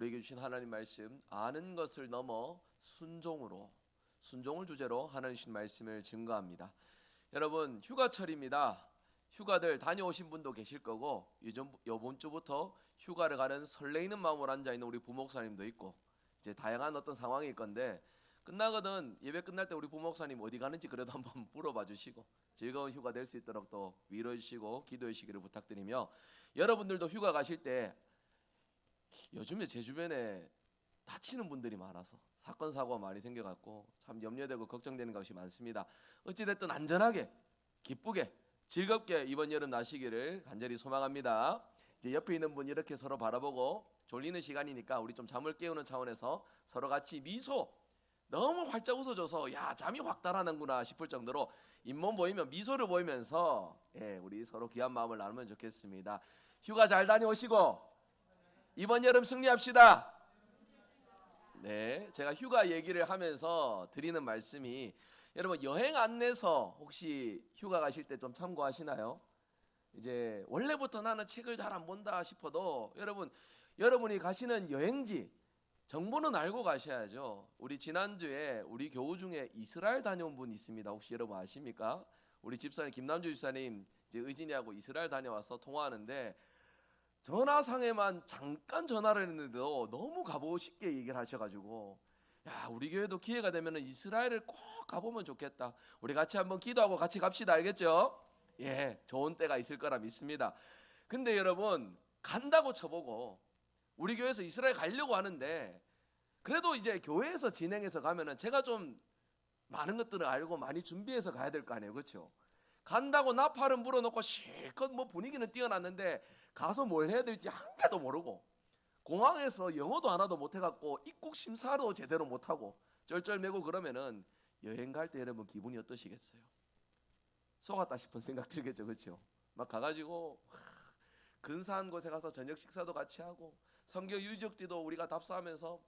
우리에게 주신 하나님 말씀, 아는 것을 넘어 순종을 주제로 하나님 주신 말씀을 증거합니다. 여러분, 휴가철입니다. 휴가들 다녀오신 분도 계실 거고, 요번 주부터 휴가를 가는 설레이는 마음으로 앉아있는 우리 부목사님도 있고, 이제 다양한 어떤 상황일 건데, 끝나거든 예배 끝날 때 우리 부목사님 어디 가는지 그래도 한번 물어봐 주시고, 즐거운 휴가 될 수 있도록 또 위로해 주시고 기도해 주시기를 부탁드리며, 여러분들도 휴가 가실 때 요즘에 제 주변에 다치는 분들이 많아서 사건 사고가 많이 생겨갖고 참 염려되고 걱정되는 것이 많습니다. 어찌됐든 안전하게 기쁘게 즐겁게 이번 여름 나시기를 간절히 소망합니다. 이제 옆에 있는 분 이렇게 서로 바라보고, 졸리는 시간이니까 우리 좀 잠을 깨우는 차원에서 서로 같이 미소, 너무 활짝 웃어줘서 야 잠이 확 달아나는구나 싶을 정도로 잇몸 보이면 미소를 보이면서 우리 서로 귀한 마음을 나누면 좋겠습니다. 휴가 잘 다녀오시고 이번 여름 승리합시다. 네, 제가 휴가 얘기를 하면서 드리는 말씀이, 여러분 여행 안내서 혹시 휴가 가실 때 좀 참고하시나요? 이제 원래부터 나는 책을 잘 안 본다 싶어도 여러분이 가시는 여행지 정보는 알고 가셔야죠. 우리 지난주에 우리 교우 중에 이스라엘 다녀온 분 있습니다. 혹시 여러분 아십니까? 우리 집사님 김남주 집사님 이제 의진이하고 이스라엘 다녀와서 통화하는데, 전화상에만 잠깐 전화를 했는데도 너무 가보고 싶게 얘기를 하셔가지고, 야 우리 교회도 기회가 되면 이스라엘을 꼭 가보면 좋겠다. 우리 같이 한번 기도하고 같이 갑시다. 알겠죠? 예, 좋은 때가 있을 거라 믿습니다. 근데 여러분, 간다고 쳐보고 우리 교회에서 이스라엘 가려고 하는데, 그래도 이제 교회에서 진행해서 가면은 제가 좀 많은 것들을 알고 많이 준비해서 가야 될 거 아니에요, 그렇죠? 간다고 나팔은 불어놓고 실컷 뭐 분위기는 띄어놨는데 가서 뭘 해야 될지 한 개도 모르고, 공항에서 영어도 하나도 못해갖고 입국 심사도 제대로 못하고 쩔쩔매고 그러면은 여행 갈 때 여러분 기분이 어떠시겠어요? 속았다 싶은 생각 들겠죠, 그렇죠? 막 가가지고 근사한 곳에 가서 저녁 식사도 같이 하고 성경 유적지도 우리가 답사하면서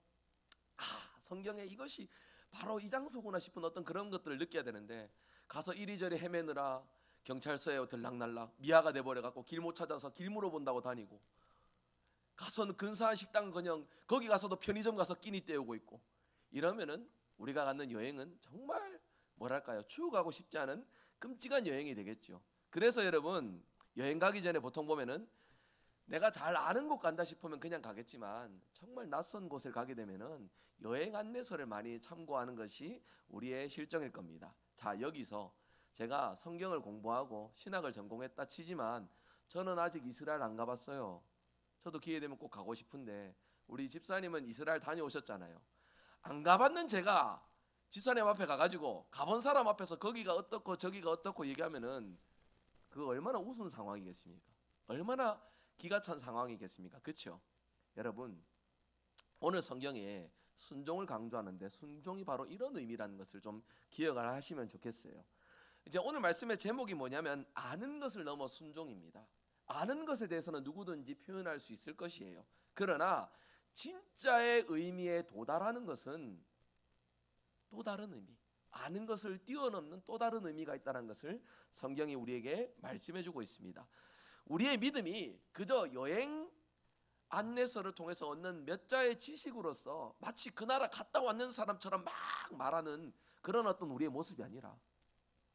성경에 이것이 바로 이 장소구나 싶은 어떤 그런 것들을 느껴야 되는데, 가서 이리저리 헤매느라 경찰서에 들락날락 미아가 돼버려갖고 길 못 찾아서 길 물어본다고 다니고, 가서는 근사한 식당 그냥 거기 가서도 편의점 가서 끼니 때우고 있고, 이러면은 우리가 가는 여행은 정말 뭐랄까요, 추억하고 싶지 않은 끔찍한 여행이 되겠죠. 그래서 여러분, 여행 가기 전에 보통 보면은 내가 잘 아는 곳 간다 싶으면 그냥 가겠지만, 정말 낯선 곳을 가게 되면은 여행 안내서를 많이 참고하는 것이 우리의 실정일 겁니다. 자, 여기서 제가 성경을 공부하고 신학을 전공했다 치지만 저는 아직 이스라엘 안 가봤어요. 저도 기회 되면 꼭 가고 싶은데, 우리 집사님은 이스라엘 다녀오셨잖아요. 안 가봤는 제가 집사님 앞에 가가지고 가본 사람 앞에서 거기가 어떻고 저기가 어떻고 얘기하면은 그거 얼마나 우스운 상황이겠습니까? 얼마나 기가 찬 상황이겠습니까? 그렇죠? 여러분, 오늘 성경에 순종을 강조하는데 순종이 바로 이런 의미라는 것을 좀 기억을 하시면 좋겠어요. 이제 오늘 말씀의 제목이 뭐냐면 아는 것을 넘어 순종입니다. 아는 것에 대해서는 누구든지 표현할 수 있을 것이에요. 그러나 진짜의 의미에 도달하는 것은 또 다른 의미, 아는 것을 뛰어넘는 또 다른 의미가 있다는 것을 성경이 우리에게 말씀해주고 있습니다. 우리의 믿음이 그저 여행 안내서를 통해서 얻는 몇 자의 지식으로서 마치 그 나라 갔다 왔는 사람처럼 막 말하는 그런 어떤 우리의 모습이 아니라,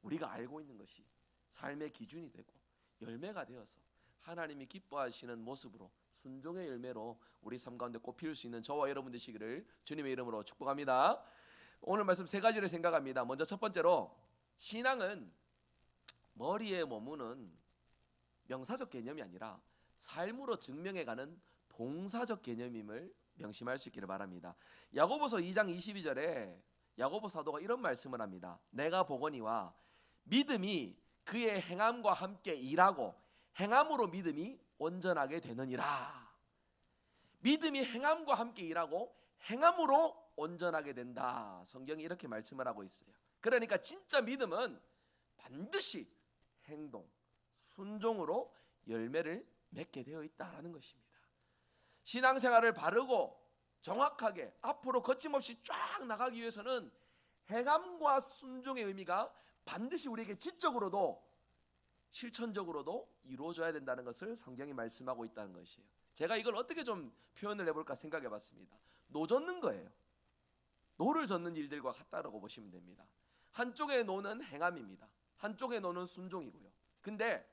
우리가 알고 있는 것이 삶의 기준이 되고 열매가 되어서 하나님이 기뻐하시는 모습으로 순종의 열매로 우리 삶 가운데 꽃 피울 수 있는 저와 여러분 되시기를 주님의 이름으로 축복합니다. 오늘 말씀 세 가지를 생각합니다. 먼저 첫 번째로, 신앙은 머리에 머무는 명사적 개념이 아니라 삶으로 증명해가는 동사적 개념임을 명심할 수 있기를 바랍니다. 야고보서 2장 22절에 야고보 사도가 이런 말씀을 합니다. 내가 보거니와 믿음이 그의 행함과 함께 일하고 행함으로 믿음이 온전하게 되느니라. 믿음이 행함과 함께 일하고 행함으로 온전하게 된다. 성경이 이렇게 말씀을 하고 있어요. 그러니까 진짜 믿음은 반드시 행동, 순종으로 열매를 맺게 되어 있다라는 것입니다. 신앙생활을 바르고 정확하게 앞으로 거침없이 쫙 나가기 위해서는 행함과 순종의 의미가 반드시 우리에게 지적으로도 실천적으로도 이루어져야 된다는 것을 성경이 말씀하고 있다는 것이에요. 제가 이걸 어떻게 좀 표현을 해볼까 생각해 봤습니다. 노 젓는 거예요. 노를 젓는 일들과 같다라고 보시면 됩니다. 한쪽의 노는 행함입니다. 한쪽의 노는 순종이고요. 근데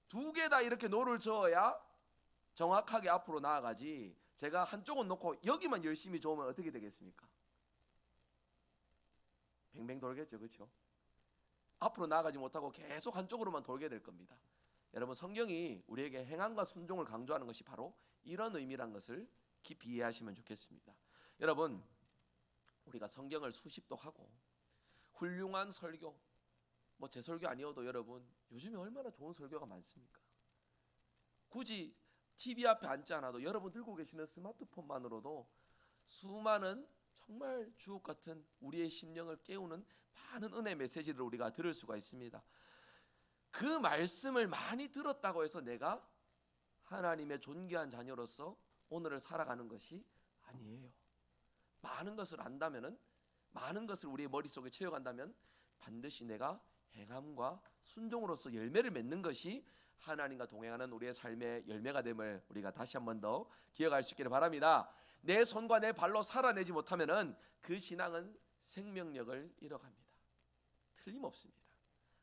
두 개 다 이렇게 노를 저어야 정확하게 앞으로 나아가지, 제가 한쪽은 놓고 여기만 열심히 저으면 어떻게 되겠습니까? 뱅뱅 돌겠죠. 그렇죠? 앞으로 나아가지 못하고 계속 한쪽으로만 돌게 될 겁니다. 여러분, 성경이 우리에게 행함과 순종을 강조하는 것이 바로 이런 의미란 것을 깊이 이해하시면 좋겠습니다. 여러분, 우리가 성경을 수십독하고 훌륭한 설교, 뭐 제 설교 아니어도 여러분 요즘에 얼마나 좋은 설교가 많습니까? 굳이 TV 앞에 앉지 않아도 여러분 들고 계시는 스마트폰만으로도 수많은 정말 주옥 같은 우리의 심령을 깨우는 많은 은혜 메시지를 우리가 들을 수가 있습니다. 그 말씀을 많이 들었다고 해서 내가 하나님의 존귀한 자녀로서 오늘을 살아가는 것이 아니에요. 많은 것을 안다면은, 많은 것을 우리의 머릿속에 채워간다면 반드시 내가 행함과 순종으로서 열매를 맺는 것이 하나님과 동행하는 우리의 삶의 열매가 됨을 우리가 다시 한 번 더 기억할 수 있기를 바랍니다. 내 손과 내 발로 살아내지 못하면은 그 신앙은 생명력을 잃어갑니다. 틀림없습니다.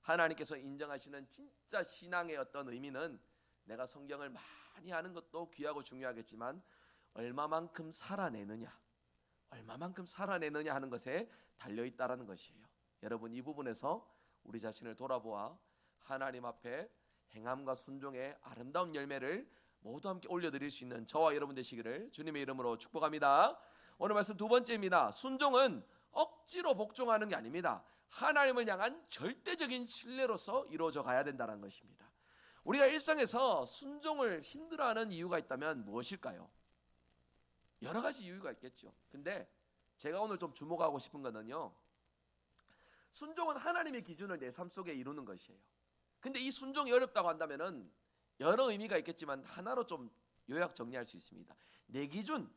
하나님께서 인정하시는 진짜 신앙의 어떤 의미는 내가 성경을 많이 아는 것도 귀하고 중요하겠지만 얼마만큼 살아내느냐, 얼마만큼 살아내느냐 하는 것에 달려있다라는 것이에요. 여러분, 이 부분에서 우리 자신을 돌아보아 하나님 앞에 행함과 순종의 아름다운 열매를 모두 함께 올려드릴 수 있는 저와 여러분 되시기를 주님의 이름으로 축복합니다. 오늘 말씀 두 번째입니다. 순종은 억지로 복종하는 게 아닙니다. 하나님을 향한 절대적인 신뢰로서 이루어져 가야 된다는 것입니다. 우리가 일상에서 순종을 힘들어하는 이유가 있다면 무엇일까요? 여러 가지 이유가 있겠죠. 근데 제가 오늘 좀 주목하고 싶은 것은요, 순종은 하나님의 기준을 내 삶 속에 이루는 것이에요. 근데 이 순종이 어렵다고 한다면은 여러 의미가 있겠지만 하나로 좀 요약 정리할 수 있습니다. 내 기준,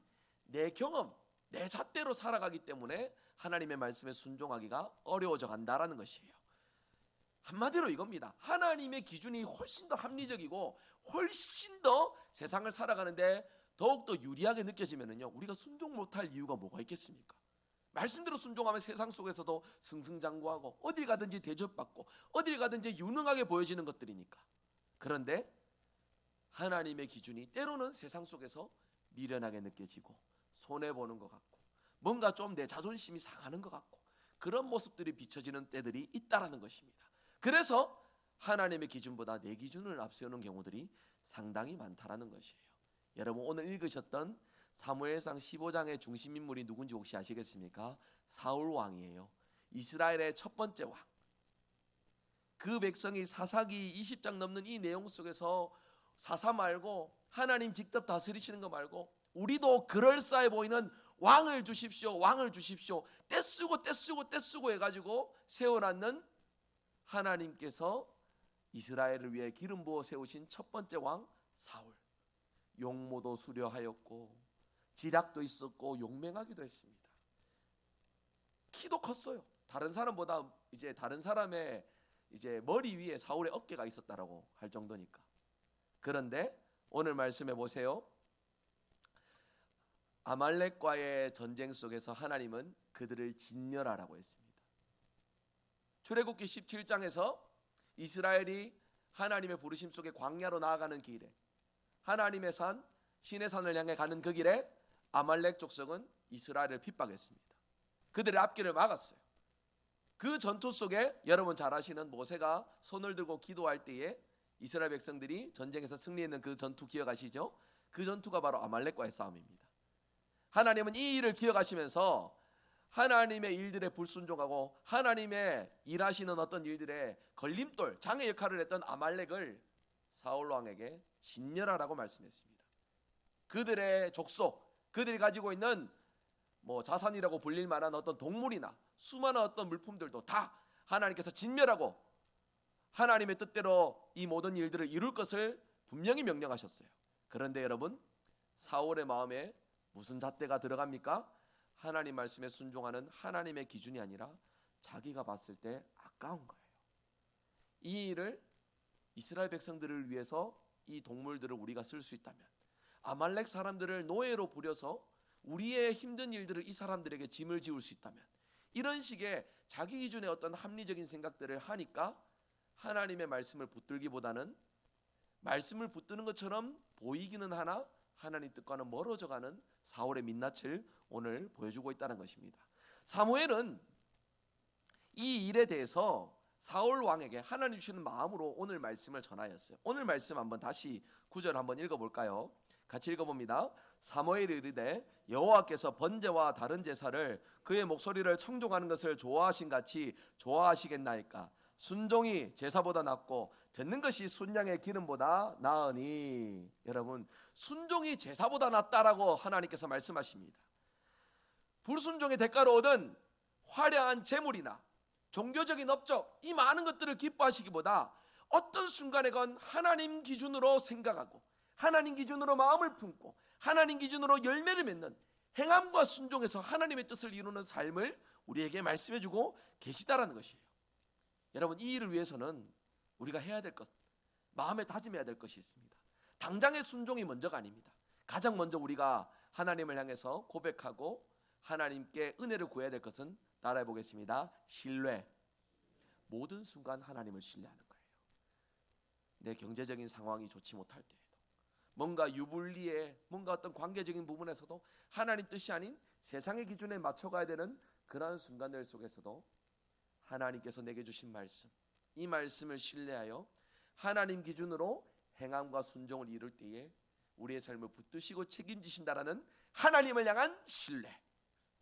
내 경험, 내 잣대로 살아가기 때문에 하나님의 말씀에 순종하기가 어려워져 간다라는 것이에요. 한마디로 이겁니다. 하나님의 기준이 훨씬 더 합리적이고 훨씬 더 세상을 살아가는데 더욱더 유리하게 느껴지면은요, 우리가 순종 못할 이유가 뭐가 있겠습니까? 말씀대로 순종하면 세상 속에서도 승승장구하고 어딜 가든지 대접받고 어딜 가든지 유능하게 보여지는 것들이니까. 그런데 하나님의 기준이 때로는 세상 속에서 미련하게 느껴지고 손해보는 것 같고 뭔가 좀 내 자존심이 상하는 것 같고 그런 모습들이 비춰지는 때들이 있다라는 것입니다. 그래서 하나님의 기준보다 내 기준을 앞세우는 경우들이 상당히 많다라는 것이에요. 여러분, 오늘 읽으셨던 사무엘상 15장의 중심 인물이 누군지 혹시 아시겠습니까? 사울 왕이에요. 이스라엘의 첫 번째 왕. 그 백성이 사사기 20장 넘는 이 내용 속에서 사사 말고 하나님 직접 다스리시는 거 말고 우리도 그럴싸해 보이는 왕을 주십시오, 왕을 주십시오, 떼쓰고 해가지고 세워놨는 하나님께서 이스라엘을 위해 기름 부어 세우신 첫 번째 왕 사울. 용모도 수려하였고 지략도 있었고 용맹하기도 했습니다. 키도 컸어요. 다른 사람보다 이제 다른 사람의 이제 머리 위에 사울의 어깨가 있었다라고 할 정도니까. 그런데 오늘 말씀해 보세요. 아말렉과의 전쟁 속에서 하나님은 그들을 진멸하라고 했습니다. 출애굽기 17장에서 이스라엘이 하나님의 부르심 속에 광야로 나아가는 길에 하나님의 산 시내 산을 향해 가는 그 길에 아말렉 족속은 이스라엘을 핍박했습니다. 그들의 앞길을 막았어요. 그 전투 속에 여러분 잘 아시는 모세가 손을 들고 기도할 때에 이스라엘 백성들이 전쟁에서 승리했는 그 전투 기억하시죠? 그 전투가 바로 아말렉과의 싸움입니다. 하나님은 이 일을 기억하시면서 하나님의 일들에 불순종하고 하나님의 일하시는 어떤 일들에 걸림돌, 장애 역할을 했던 아말렉을 사울 왕에게 진멸하라고 말씀했습니다. 그들의 족속, 그들이 가지고 있는 뭐 자산이라고 불릴 만한 어떤 동물이나 수많은 어떤 물품들도 다 하나님께서 진멸하고 하나님의 뜻대로 이 모든 일들을 이룰 것을 분명히 명령하셨어요. 그런데 여러분, 사울의 마음에 무슨 잣대가 들어갑니까? 하나님 말씀에 순종하는 하나님의 기준이 아니라 자기가 봤을 때 아까운 거예요. 이 일을 이스라엘 백성들을 위해서 이 동물들을 우리가 쓸 수 있다면, 아말렉 사람들을 노예로 부려서 우리의 힘든 일들을 이 사람들에게 짐을 지울 수 있다면, 이런 식의 자기 기준의 어떤 합리적인 생각들을 하니까 하나님의 말씀을 붙들기보다는 말씀을 붙드는 것처럼 보이기는 하나 하나님 뜻과는 멀어져가는 사울의 민낯을 오늘 보여주고 있다는 것입니다. 사무엘은 이 일에 대해서 사울 왕에게 하나님 주시는 마음으로 오늘 말씀을 전하였어요. 오늘 말씀 한번 다시 9절 한번 읽어볼까요? 같이 읽어봅니다. 사무엘이 이르되 여호와께서 번제와 다른 제사를 그의 목소리를 청종하는 것을 좋아하신 같이 좋아하시겠나이까? 순종이 제사보다 낫고 듣는 것이 순양의 기름보다 나으니. 여러분, 순종이 제사보다 낫다라고 하나님께서 말씀하십니다. 불순종의 대가로 얻은 화려한 재물이나 종교적인 업적, 이 많은 것들을 기뻐하시기보다 어떤 순간에건 하나님 기준으로 생각하고 하나님 기준으로 마음을 품고 하나님 기준으로 열매를 맺는 행함과 순종에서 하나님의 뜻을 이루는 삶을 우리에게 말씀해주고 계시다라는 것이에요. 여러분, 이 일을 위해서는 우리가 해야 될 것, 마음에 다짐해야 될 것이 있습니다. 당장의 순종이 먼저가 아닙니다. 가장 먼저 우리가 하나님을 향해서 고백하고 하나님께 은혜를 구해야 될 것은, 따라해 보겠습니다. 신뢰. 모든 순간 하나님을 신뢰하는 거예요. 내 경제적인 상황이 좋지 못할 때에도, 뭔가 유불리에 뭔가 어떤 관계적인 부분에서도 하나님 뜻이 아닌 세상의 기준에 맞춰가야 되는 그러한 순간들 속에서도 하나님께서 내게 주신 말씀, 이 말씀을 신뢰하여 하나님 기준으로 행함과 순종을 이룰 때에 우리의 삶을 붙드시고 책임지신다라는 하나님을 향한 신뢰,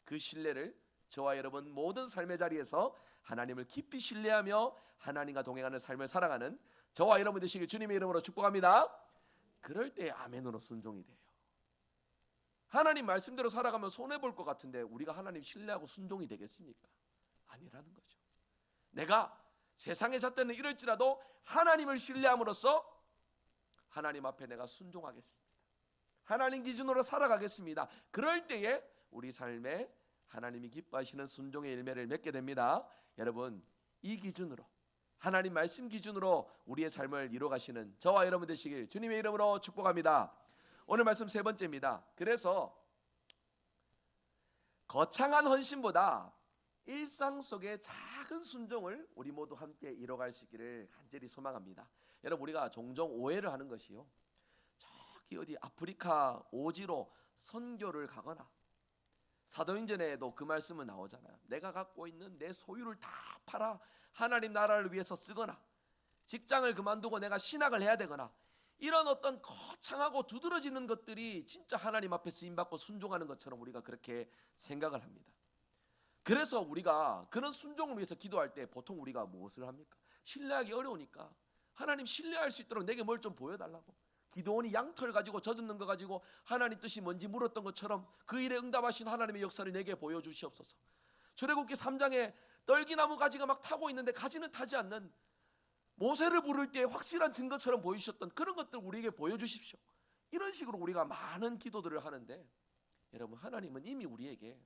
그 신뢰를 저와 여러분 모든 삶의 자리에서 하나님을 깊이 신뢰하며 하나님과 동행하는 삶을 살아가는 저와 여러분 되시길 주님의 이름으로 축복합니다. 그럴 때 아멘으로 순종이 돼요. 하나님 말씀대로 살아가면 손해볼 것 같은데 우리가 하나님 신뢰하고 순종이 되겠습니까? 아니라는 거죠. 내가 세상의 잣대는 이럴지라도 하나님을 신뢰함으로써 하나님 앞에 내가 순종하겠습니다. 하나님 기준으로 살아가겠습니다. 그럴 때에 우리 삶에 하나님이 기뻐하시는 순종의 열매를 맺게 됩니다. 여러분, 이 기준으로, 하나님 말씀 기준으로 우리의 삶을 이루어가시는 저와 여러분 되시길 주님의 이름으로 축복합니다. 오늘 말씀 세 번째입니다. 그래서 거창한 헌신보다 일상 속의 작은 순종을 우리 모두 함께 이뤄갈 수 있기를 간절히 소망합니다. 여러분, 우리가 종종 오해를 하는 것이요, 저기 어디 아프리카 오지로 선교를 가거나, 사도행전에도 그 말씀은 나오잖아요. 내가 갖고 있는 내 소유를 다 팔아 하나님 나라를 위해서 쓰거나, 직장을 그만두고 내가 신학을 해야 되거나, 이런 어떤 거창하고 두드러지는 것들이 진짜 하나님 앞에 쓰임받고 순종하는 것처럼 우리가 그렇게 생각을 합니다. 그래서 우리가 그런 순종을 위해서 기도할 때 보통 우리가 무엇을 합니까? 신뢰하기 어려우니까 하나님 신뢰할 수 있도록 내게 뭘 좀 보여달라고, 기도원이 양털 가지고 젖었는 거 가지고 하나님 뜻이 뭔지 물었던 것처럼 그 일에 응답하신 하나님의 역사를 내게 보여주시옵소서. 출애굽기 3장에 떨기나무 가지가 막 타고 있는데 가지는 타지 않는 모세를 부를 때 확실한 증거처럼 보이셨던 그런 것들 우리에게 보여주십시오. 이런 식으로 우리가 많은 기도들을 하는데, 여러분, 하나님은 이미 우리에게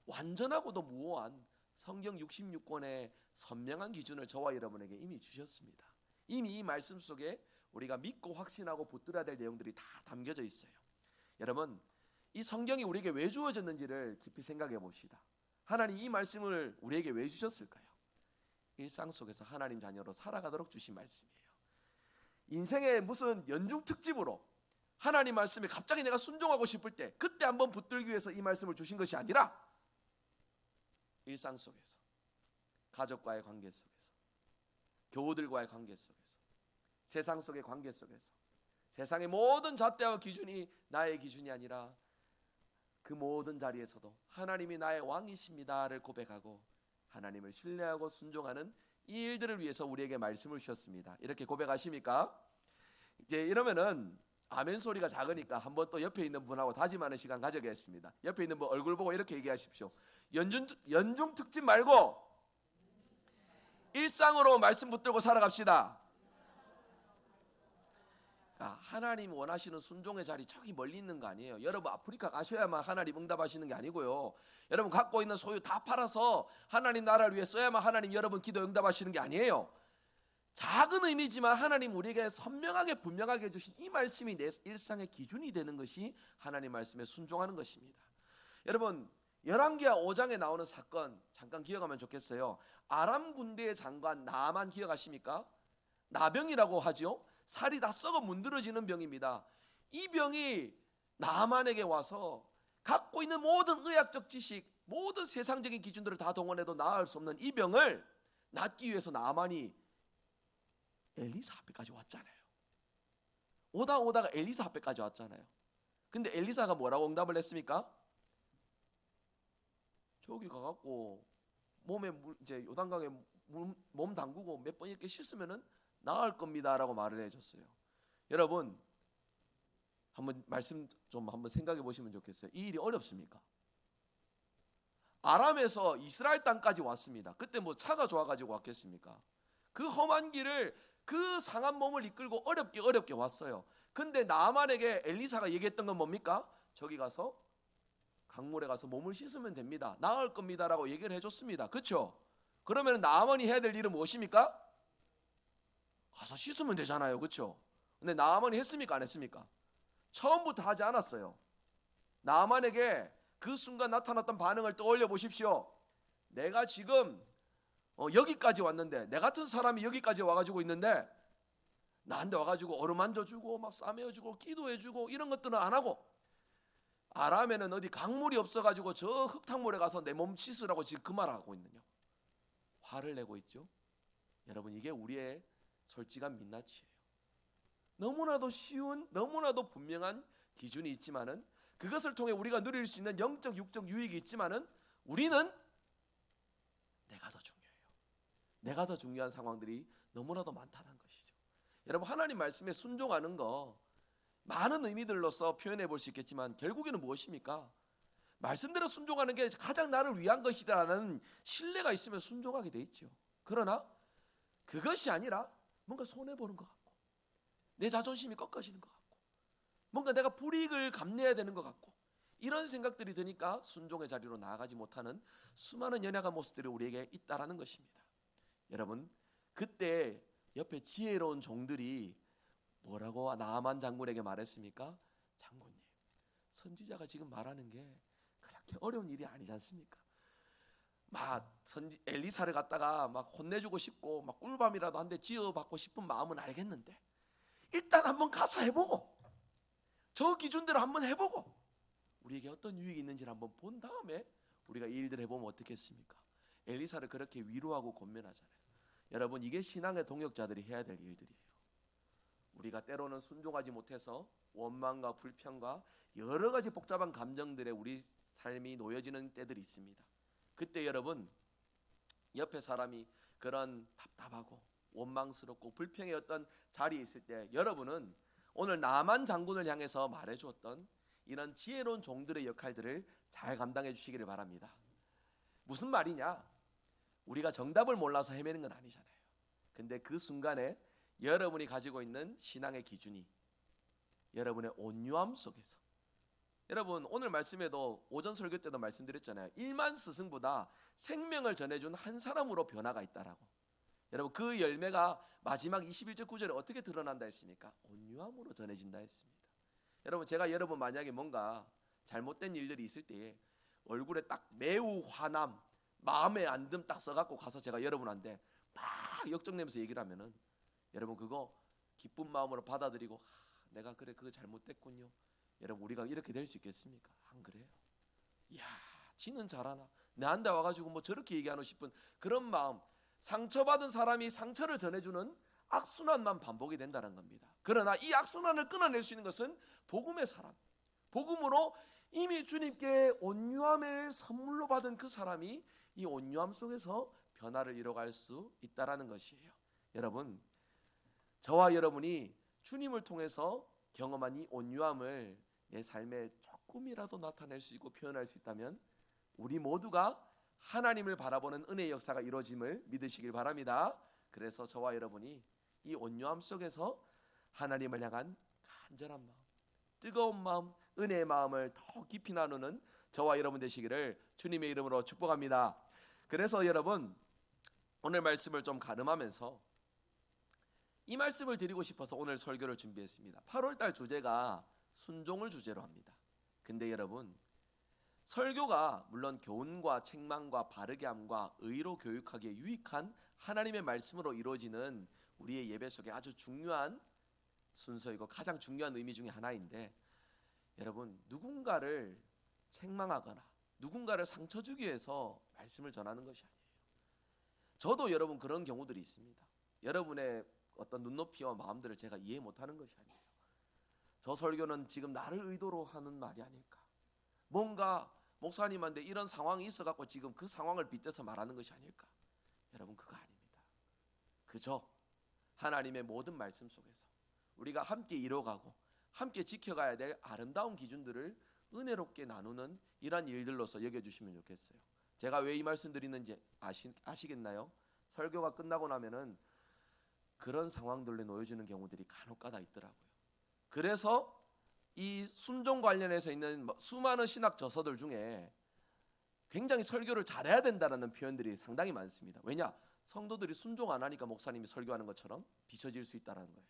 완전하고도 무오한 성경 66권의 선명한 기준을 저와 여러분에게 이미 주셨습니다. 이미 이 말씀 속에 우리가 믿고 확신하고 붙들어야 될 내용들이 다 담겨져 있어요. 여러분, 이 성경이 우리에게 왜 주어졌는지를 깊이 생각해 봅시다. 하나님 이 말씀을 우리에게 왜 주셨을까요? 일상 속에서 하나님 자녀로 살아가도록 주신 말씀이에요. 인생의 무슨 연중 특집으로 하나님 말씀에 갑자기 내가 순종하고 싶을 때 그때 한번 붙들기 위해서 이 말씀을 주신 것이 아니라, 일상 속에서, 가족과의 관계 속에서, 교우들과의 관계 속에서, 세상 속의 관계 속에서, 세상의 모든 잣대와 기준이 나의 기준이 아니라 그 모든 자리에서도 하나님이 나의 왕이십니다를 고백하고 하나님을 신뢰하고 순종하는 이 일들을 위해서 우리에게 말씀을 주셨습니다. 이렇게 고백하십니까? 이제 이러면은 아멘 소리가 작으니까 한번 또 옆에 있는 분하고 다짐하는 시간 가져겠습니다. 옆에 있는 분 얼굴 보고 이렇게 얘기하십시오. 연중 특집 말고 일상으로 말씀 붙들고 살아갑시다. 하나님 원하시는 순종의 자리 저기 멀리 있는 거 아니에요. 여러분 아프리카 가셔야만 하나님 응답하시는 게 아니고요. 여러분 갖고 있는 소유 다 팔아서 하나님 나라를 위해 써야만 하나님 여러분 기도 응답하시는 게 아니에요. 작은 의미지만 하나님 우리에게 선명하게 분명하게 해주신 이 말씀이 내 일상의 기준이 되는 것이 하나님 말씀에 순종하는 것입니다. 여러분, 열왕기하 5장에 나오는 사건 잠깐 기억하면 좋겠어요. 아람 군대의 장관 나만 기억하십니까? 나병이라고 하죠. 살이 다 썩어 문드러지는 병입니다. 이 병이 나만에게 와서 갖고 있는 모든 의학적 지식, 모든 세상적인 기준들을 다 동원해도 나을 수 없는 이 병을 낫기 위해서 나만이 엘리사 앞에까지 왔잖아요. 오다가 엘리사 앞에까지 왔잖아요. 근데 엘리사가 뭐라고 응답을 했습니까? 저기 가갖고 몸에 이제 요단강에 몸 담그고 몇 번 이렇게 씻으면은 나을 겁니다라고 말을 해줬어요. 여러분, 한번 말씀 좀 한번 생각해 보시면 좋겠어요. 이 일이 어렵습니까? 아람에서 이스라엘 땅까지 왔습니다. 그때 뭐 차가 좋아가지고 왔겠습니까? 그 험한 길을 그 상한 몸을 이끌고 어렵게 왔어요. 근데 나만에게 엘리사가 얘기했던 건 뭡니까? 저기 가서 강물에 가서 몸을 씻으면 됩니다. 나을 겁니다라고 얘기를 해줬습니다. 그렇죠? 그러면 나만이 해야 될 일은 무엇입니까? 가서 씻으면 되잖아요. 그렇죠? 근데 나만이 했습니까? 안 했습니까? 처음부터 하지 않았어요. 나만에게 그 순간 나타났던 반응을 떠올려 보십시오. 내가 지금 여기까지 왔는데, 내 같은 사람이 여기까지 와가지고 있는데 나한테 와가지고 어루만져주고 막 싸매어주고 기도해주고 이런 것들은 안 하고, 아람에는 어디 강물이 없어가지고 저 흙탕물에 가서 내 몸 씻으라고 지금 그 말을 하고 있느냐, 화를 내고 있죠. 여러분, 이게 우리의 솔직한 민낯이에요. 너무나도 쉬운, 너무나도 분명한 기준이 있지만은, 그것을 통해 우리가 누릴 수 있는 영적 육적 유익이 있지만은, 우리는 내가 더 중요해요. 내가 더 중요한 상황들이 너무나도 많다는 것이죠. 여러분, 하나님 말씀에 순종하는 거 많은 의미들로서 표현해 볼 수 있겠지만, 결국에는 무엇입니까? 말씀대로 순종하는 게 가장 나를 위한 것이다라는 신뢰가 있으면 순종하게 돼 있죠. 그러나 그것이 아니라 뭔가 손해보는 것 같고, 내 자존심이 꺾어지는 것 같고, 뭔가 내가 불이익을 감내해야 되는 것 같고, 이런 생각들이 드니까 순종의 자리로 나아가지 못하는 수많은 연약한 모습들이 우리에게 있다라는 것입니다. 여러분, 그때 옆에 지혜로운 종들이 뭐라고 나아만 장군에게 말했습니까? 장군님, 선지자가 지금 말하는 게 그렇게 어려운 일이 아니지 않습니까? 막 엘리사를 갖다가 막 혼내주고 싶고 막 꿀밤이라도 한 대 지어받고 싶은 마음은 알겠는데, 일단 한번 가서 해보고 저 기준대로 한번 해보고 우리에게 어떤 유익이 있는지를 한번 본 다음에 우리가 이 일들을 해보면 어떻겠습니까? 엘리사를 그렇게 위로하고 권면하잖아요. 여러분, 이게 신앙의 동역자들이 해야 될 일들이에요. 우리가 때로는 순종하지 못해서 원망과 불평과 여러 가지 복잡한 감정들에 우리 삶이 놓여지는 때들이 있습니다. 그때 여러분, 옆에 사람이 그런 답답하고 원망스럽고 불평의 어떤 자리에 있을 때, 여러분은 오늘 나만 장군을 향해서 말해주었던 이런 지혜로운 종들의 역할들을 잘 감당해 주시기를 바랍니다. 무슨 말이냐? 우리가 정답을 몰라서 헤매는 건 아니잖아요. 근데 그 순간에 여러분이 가지고 있는 신앙의 기준이 여러분의 온유함 속에서, 여러분 오늘 말씀에도 오전 설교 때도 말씀드렸잖아요. 1만 스승보다 생명을 전해준 한 사람으로 변화가 있다라고. 여러분, 그 열매가 마지막 21절 9절에 어떻게 드러난다 했습니까? 온유함으로 전해진다 했습니다. 여러분, 제가 여러분 만약에 뭔가 잘못된 일들이 있을 때 얼굴에 딱 매우 화남, 마음에 안 듦 딱 써갖고 가서 제가 여러분한테 막 역정내면서 얘기를 하면은, 여러분 그거 기쁜 마음으로 받아들이고 내가 그래 그거 잘못됐군요, 여러분 우리가 이렇게 될 수 있겠습니까? 안 그래요. 이야, 지는 잘하나, 내한테 와가지고 뭐 저렇게 얘기하노 싶은 그런 마음, 상처받은 사람이 상처를 전해주는 악순환만 반복이 된다는 겁니다. 그러나 이 악순환을 끊어낼 수 있는 것은 복음의 사람, 복음으로 이미 주님께 온유함을 선물로 받은 그 사람이 이 온유함 속에서 변화를 이뤄갈 수 있다라는 것이에요. 여러분, 저와 여러분이 주님을 통해서 경험한 이 온유함을 내 삶에 조금이라도 나타낼 수 있고 표현할 수 있다면, 우리 모두가 하나님을 바라보는 은혜의 역사가 이루어짐을 믿으시길 바랍니다. 그래서 저와 여러분이 이 온유함 속에서 하나님을 향한 간절한 마음, 뜨거운 마음, 은혜의 마음을 더 깊이 나누는 저와 여러분 되시기를 주님의 이름으로 축복합니다. 그래서 여러분, 오늘 말씀을 좀 가름하면서 이 말씀을 드리고 싶어서 오늘 설교를 준비했습니다. 8월달 주제가 순종을 주제로 합니다. 근데 여러분, 설교가 물론 교훈과 책망과 바르게 함과 의로 교육하기에 유익한 하나님의 말씀으로 이루어지는 우리의 예배 속에 아주 중요한 순서이고 가장 중요한 의미 중에 하나인데, 여러분, 누군가를 책망하거나 누군가를 상처 주기 위해서 말씀을 전하는 것이 아니에요. 저도 여러분 그런 경우들이 있습니다. 여러분의 어떤 눈높이와 마음들을 제가 이해 못하는 것이 아니에요. 저 설교는 지금 나를 의도로 하는 말이 아닐까, 뭔가 목사님한테 이런 상황이 있어갖고 지금 그 상황을 빗대서 말하는 것이 아닐까. 여러분, 그거 아닙니다. 그저 하나님의 모든 말씀 속에서 우리가 함께 이뤄가고 함께 지켜가야 될 아름다운 기준들을 은혜롭게 나누는 이러한 일들로서 여겨주시면 좋겠어요. 제가 왜 이 말씀 드리는지 아시겠나요? 설교가 끝나고 나면은 그런 상황들로 놓여지는 경우들이 간혹가다 있더라고요. 그래서 이 순종 관련해서 있는 수많은 신학 저서들 중에 굉장히 설교를 잘해야 된다는 표현들이 상당히 많습니다. 왜냐? 성도들이 순종 안 하니까 목사님이 설교하는 것처럼 비춰질 수 있다는 거예요.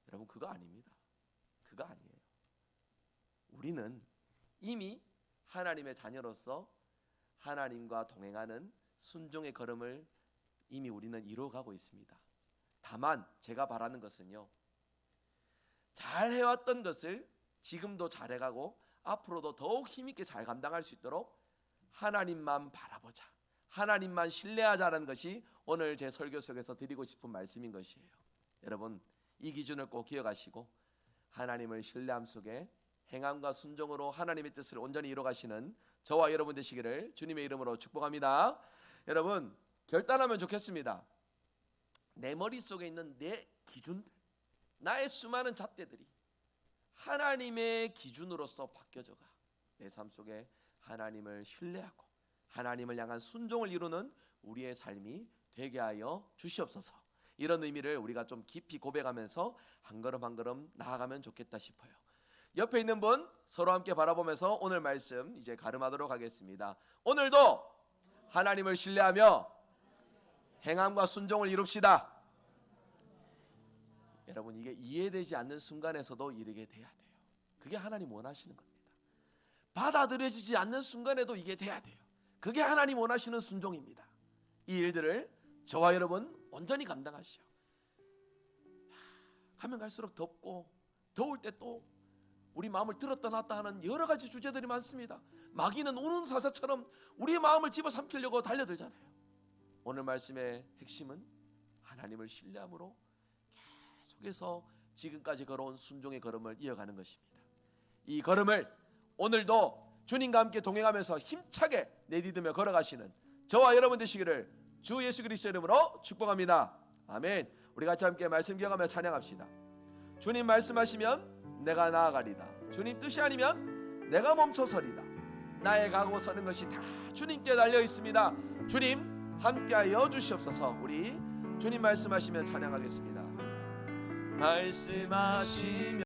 여러분, 그거 아닙니다. 그거 아니에요. 우리는 이미 하나님의 자녀로서 하나님과 동행하는 순종의 걸음을 이미 우리는 이루어가고 있습니다. 다만 제가 바라는 것은요, 잘 해왔던 것을 지금도 잘해가고 앞으로도 더욱 힘있게 잘 감당할 수 있도록 하나님만 바라보자, 하나님만 신뢰하자는 것이 오늘 제 설교 속에서 드리고 싶은 말씀인 것이에요. 여러분, 이 기준을 꼭 기억하시고 하나님을 신뢰함 속에 행함과 순종으로 하나님의 뜻을 온전히 이루어가시는 저와 여러분 되시기를 주님의 이름으로 축복합니다. 여러분, 결단하면 좋겠습니다. 내 머릿속에 있는 내 기준들, 나의 수많은 잣대들이 하나님의 기준으로서 바뀌어져가 내 삶 속에 하나님을 신뢰하고 하나님을 향한 순종을 이루는 우리의 삶이 되게 하여 주시옵소서. 이런 의미를 우리가 좀 깊이 고백하면서 한 걸음 한 걸음 나아가면 좋겠다 싶어요. 옆에 있는 분 서로 함께 바라보면서 오늘 말씀 이제 가름하도록 하겠습니다. 오늘도 하나님을 신뢰하며 행함과 순종을 이룹시다. 여러분, 이게 이해되지 않는 순간에서도 이르게 돼야 돼요. 그게 하나님 원하시는 겁니다. 받아들여지지 않는 순간에도 이게 돼야 돼요. 그게 하나님 원하시는 순종입니다. 이 일들을 저와 여러분 온전히 감당하시오. 가면 갈수록 덥고 더울 때 또 우리 마음을 들었다 놨다 하는 여러 가지 주제들이 많습니다. 마귀는 우는 사자처럼 우리의 마음을 집어삼키려고 달려들잖아요. 오늘 말씀의 핵심은 하나님을 신뢰함으로 계속해서 지금까지 걸어온 순종의 걸음을 이어가는 것입니다. 이 걸음을 오늘도 주님과 함께 동행하면서 힘차게 내디디며 걸어가시는 저와 여러분 되시기를 주 예수 그리스도 이름으로 축복합니다. 아멘. 우리 같이 함께 말씀 기억하며 찬양합시다. 주님 말씀하시면 내가 나아가리다. 주님 뜻이 아니면 내가 멈춰서리다. 나의 가고 서는 것이 다 주님께 달려 있습니다. 주님 함께하여 주시옵소서. 우리 주님 말씀하시면 찬양하겠습니다. 말씀하시면